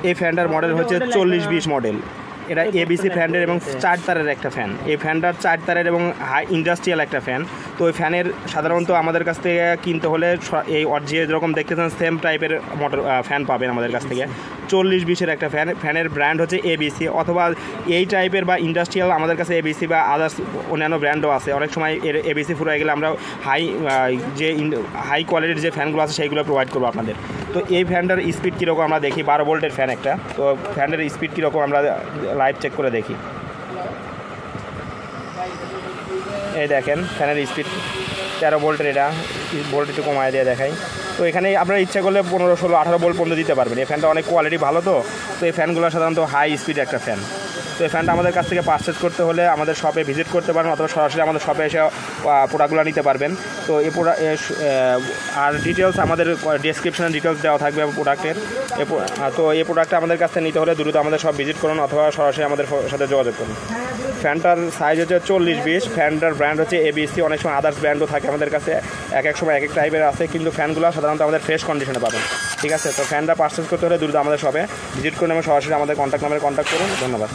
এই ফ্যানটার মডেল হচ্ছে 4020 মডেল। এটা এবিসি ফ্যানের এবং 4 তারের একটা ফ্যান। এই ফ্যানটার 4 তারের এবং হাই ইন্ডাস্ট্রিয়াল একটা ফ্যান। তো ওই ফ্যানের সাধারণত আমাদের কাছ থেকে কিনতে হলে এই যেরকম দেখতেছেন সেম টাইপের মোটর ফ্যান পাবেন আমাদের কাছ থেকে। 4020-এর একটা ফ্যানের ব্র্যান্ড হচ্ছে এবিসি, অথবা এই টাইপের বা ইন্ডাস্ট্রিয়াল আমাদের কাছে এবিসি বা আদার্স অন্যান্য ব্র্যান্ডও আছে। অনেক সময় এর এবিসি ফুরাই গেলে আমরা হাই কোয়ালিটির যে ফ্যানগুলো আছে সেইগুলো প্রোভাইড করবো আপনাদের। তো এই ফ্যানটার স্পিড কীরকম আমরা দেখি, 12 ভোল্টের ফ্যান একটা। তো ফ্যানের স্পিড কীরকম আমরা লাইভ চেক করে দেখি। এই দেখেন ফ্যানের স্পিড 13 ভোল্টের, এটা ভোল্ট একটু কমায় দিয়ে দেখাই। তো এখানে আপনারা ইচ্ছা করলে 15, 16, 18 ভোল্ট পর্যন্ত দিতে পারবেন। এই ফ্যানটা অনেক কোয়ালিটি ভালো। তো এই ফ্যানগুলো সাধারণত হাই স্পিড একটা ফ্যান। তো এই ফ্যানটা আমাদের কাছ থেকে পারচেজ করতে হলে আমাদের শপে ভিজিট করতে পারেন, অথবা সরাসরি আমাদের শপে এসে প্রোডাক্টগুলো নিতে পারবেন। তো এই আর ডিটেলস আমাদের ডেসক্রিপশনে ডিটেলস দেওয়া থাকবে প্রোডাক্টের। তো এই প্রোডাক্টটা আমাদের কাছ থেকে নিতে হলে দ্রুত আমাদের সব ভিজিট করুন, অথবা সরাসরি আমাদের সাথে যোগাযোগ করুন। ফ্যানটার সাইজ হচ্ছে 4020। ফ্যানটার ব্র্যান্ড হচ্ছে এবিসি। অনেক সময় আদার্স ব্র্যান্ডও থাকে আমাদের কাছে, এক সময় এক টাইপের আছে, কিন্তু ফ্যানগুলো সাধারণত আমাদের ফ্রেশ কন্ডিশনে পাবেন। ঠিক আছে, তো ফ্যানটা পারচেজ করতে হলে দ্রুত আমাদের শপে ভিজিট করুন এবং সরাসরি আমাদের কন্ট্যাক্ট নাম্বারে কন্ট্যাক্ট করুন। ধন্যবাদ।